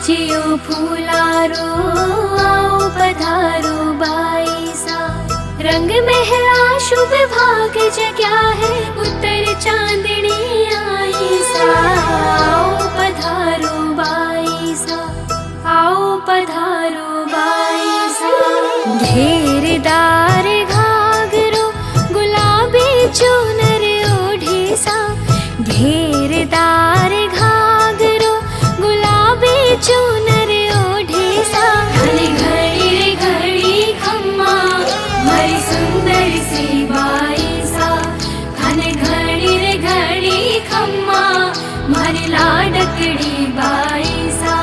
जियो फूलारो आओ पधारो बाई सा। रंग महला शुभ भाग जग्या है उत्तर चांदनी आई सा। आओ पधारो बाई सा, आओ पधारो बाई सा। घेरदार घाघरो गुलाबी चुनर ओढ़े सा। घेरदार घाघरो गुलाबी चुनर ओढ़े सा। घड़ी घड़ी रे घड़ी खम्मा मारी सुंदर सी बाई सा। घड़ी घड़ी रे घड़ी खम्मा मारी लाडकड़ी बाई सा।